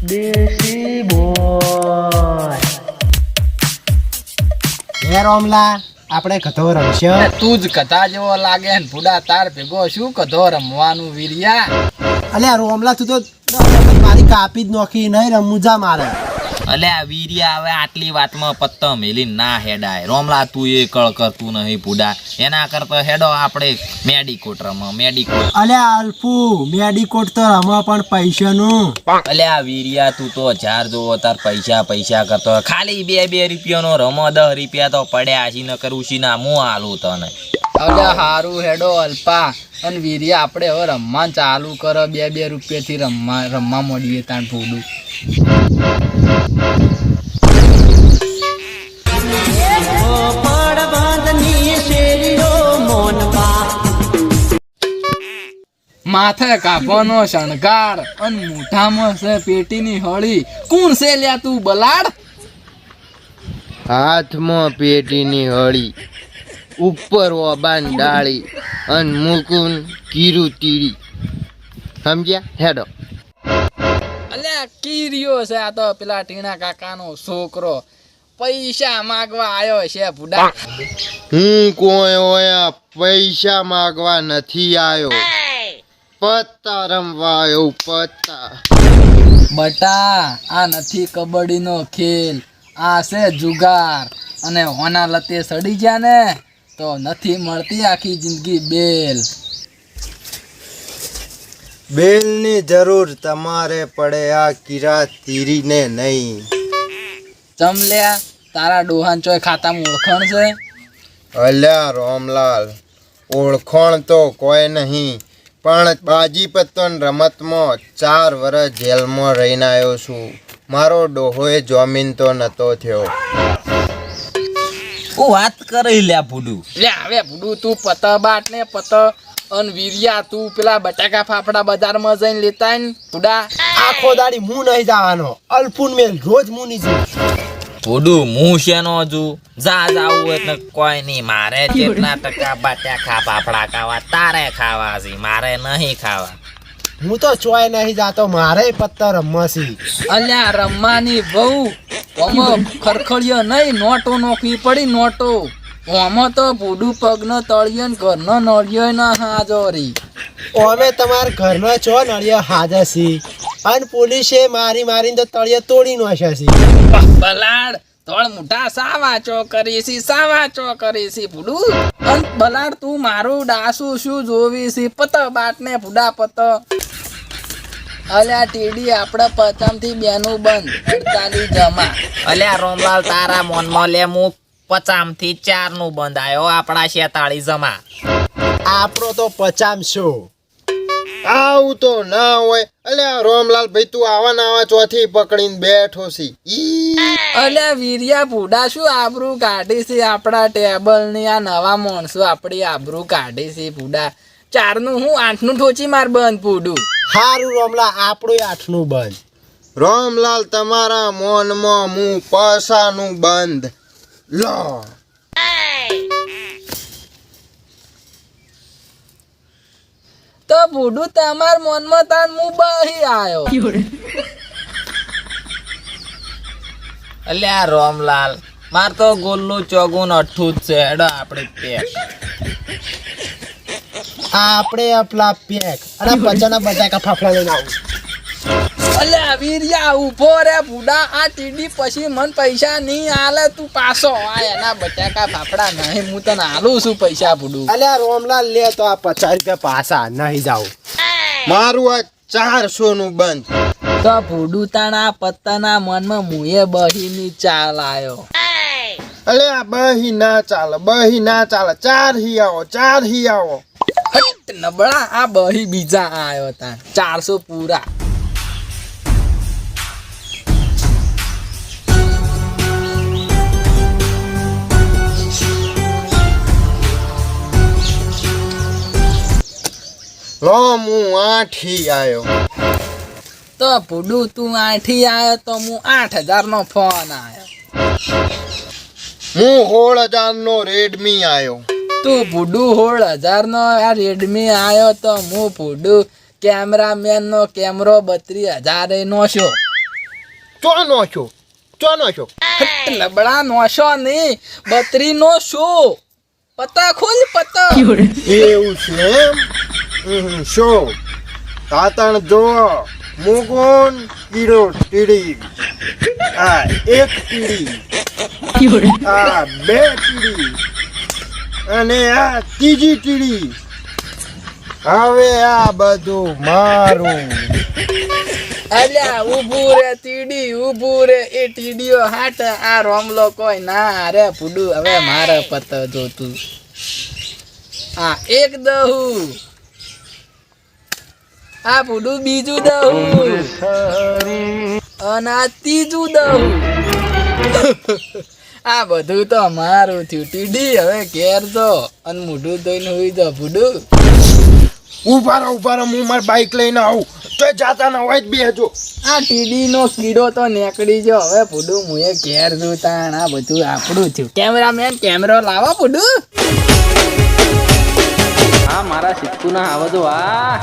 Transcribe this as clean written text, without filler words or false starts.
દેશી બોય હે રોમલા આપણે કથો રમશે. તું જ કથા જેવો લાગે ને ભૂડા તાર ભેગો શું કથો રમવાનું વીરિયા. અલ્યા રોમલા તું તો મારી કાપી જ નોખી નહીં રમુજા મારે. અલ્યા વીરિયા હવે આટલી વાતમાં પત્તો મેલી ના હેડાય. રોમલા તું એ કળ કરતું નહીં ભૂડા. એના કરતા હેડો આપણે મેડિકોટ રમો મેડિકોટ. અલ્યા અલ્પુ મેડિકોટ તો રમો પણ પૈસાનું. અલ્યા વીરિયા તું તો 1000 જોવો તાર પૈસા કરતો ખાલી 2 રૂપિયાનો રમો 10 રૂપિયા તો પડ્યા છે ન કરું છે ના હું આલું તને. અલ્યા હારું હેડો અલ્પા અને વીરિયા આપણે હવે રમવા ચાલુ કરો 2 રૂપિયાથી રમવા મળીએ તાણ ભૂડું. માથે કાપવાનો શણગાર અને મોઢામાં છે પેટીની હળી. કોણ છે લ્યા તું બલાડ? હાથમાં પેટીની હળી, ઉપર ઓબાન ડાળી અને મુકુન કીરું તીડી. સમજ્યા? હેડો. અલ્યા કીર્યો છે આ તો પેલા ટીણા કાકાનો છોકરો. પૈસા માગવા આવ્યો છે ભૂડા. હું કોઈ ઓયા પૈસા માગવા નથી આવ્યો, પત્તા રમવા આવ્યો. પત્તા બટા આ નથી કબડ્ડીનો ખેલ, આ છે જુગાર. અને હોના લતે સડી ગયા ને તો નથી મળતી આખી જિંદગી બેલ. બેલની જરૂર તમારે પડે આ કિરા તીરીને નહીં. ચમલ્યા તારા ડોહાન ચોય ખાતામાં ઓળખણ છે? અલ્યા રોમલાલ, ઓળખણ તો કોઈ નહીં, પણ બાજી પત્તન રમતમાં 4 વર્ષ જેલમાં રહીને આવ્યો છું. મારો ડોહોએ જમીન તો નતો થયો. ઓ વાત કરી લ્યા ભૂડું. લે હવે ભૂડું તું પત બાટ ને પત અને વીરિયા તું પેલા બટાકા ફાફડા બજારમાં જઈને લેતા ને ભૂડા. આખો દાડી હું નહીં જવાનો. અલ્પુન મેલ રોજ હું નહીં જઉં. ભૂડું હું શેનો હજુ જાવું એટલે કોઈ નહીં. મારે જેટલા ટકા બટાકા ફાફડા ખાવા તારે ખાવા છે, મારે નહીં ખાવા. હું તો ચોય નહીં જાતો, મારે પત્તા રમવા છે. અલ્યા રમવાની બહુ આમાં ખરખડિયો નહીં, નોટો નોખવી પડી નોટો. આમાં તો ભૂડું પગનો તળિયો ને ઘરનો નળિયો ના હાજરી. અમે તમારા ઘરના છો નળિયા હાજર છે અને પોલીસે મારીને તો તળિયા તોડી નાખ્યા છે. બલાડ તોડ મોટા સાવાચો કરી છે ભૂડું. અને બલાડ તું મારું ડાસુ શું જોવી છે? પત બાટ ને ભૂડા પત. અલ્યા ટીડી આપણે 50 થી 2 નું બંધ, 48 જમા. અલ્યા રોમલાલ તારા મોનમાં લે હું 50 થી 4 નું બંધ આવ્યો, આપણા 46 જમા. આપણો તો 50 આવું તો ના હોય. અલ્યા રોમલાલ ભાઈ તું આવા ચોથી પકડીને બેઠો છે. અલ્યા વીરિયા ભૂડા શું આબરૂ કાઢી છે આપણા ટેબલ ની? આ નવા માણસો આપણી આબરૂ કાઢી છે ભૂડા. 4 નું હું 8 નું ઠોચી માર બંધ ભૂડું. હારું રોમલા, આપણું 8 નું બંધ. રોમલાલ તમારા મોનમાં હું પૈસાનું બંધ. લો તો ભૂડું તમાર મનમાં તાન હું બહી આયો. અલ્યા રોમલાલ માર તો ગોલ્લું ચોગું અઠ્ઠું જ છે. હેડો આપણે પેક. આપણે આપલા પેક અને પચાના બટાકા ફાફડા લઈને આવું. અલ્યા વીરિયા ઉભો રે ભૂડા. આ ટીડી પછી મન પૈસા નહીં આલે તું પાછો આ એના બટાકા ફાફડા નહીં હું તને આલું છું પૈસા ભૂડું. અલ્યા રોમલાલ લે તો આ 50 રૂપિયા પાછા નહીં જાવ. મારું આ 400 નું બંધ. તો ભૂડું તાણા પત્તાના મનમાં મુએ બહીની ચાલ આયો. અલ્યા બહી ના ચાલે, 4 હી આવો. હટ નબળા, આ બહી બીજા આયો તા 400 પૂરા. હું 8 હી આવ્યો. તો ભૂડું તું 8 આયો તો હું 8000 નો ફોન આયો. હું 16000 નો રેડમી આવ્યો. તું ભૂડું 16000 નો આ રેડમી આયો તો હું ભૂડું કેમેરામેન નો કેમેરો 32000 નો છો. ચોનો છો લબડા નોશો નહીં, બત્રી નો શો. પતા ખોલ પતા. એવું છે એમ શો તાતણ જો મુગુન કીડો ટીડી આ એક ટીડી આ બે ટીડી અને આ ત્રીજી ટીડી. હવે આ બધું મારું. અલ્યા ઊભું રે તીડી, ઊભું રે. એ ટીડીઓ હાટ આ રોમલો કોઈ ના રે ફૂડું. હવે મારે પત જોતું. આ એક દહું, આ ફૂડું બીજું દહું, અને આ ત્રીજું દહું. આ બધું તો મારું થયું. ટીડી હવે ઘેર જો અને મોઢું ધોઈને હુઈ જો ફૂડું. ઉભા રહો હું મારી બાઈક લઈને આવું તો જાતા ના હોય જ બેજો. આ ટીડી નો કીડો તો નીકળી ગયો. હવે ફૂડું મુએ ઘેર જોતા. આ બધું આપણું થયું. કેમેરામેન કેમેરો લાવો ફૂડું. હા મારા સિક્કુ ના આવો તો. આ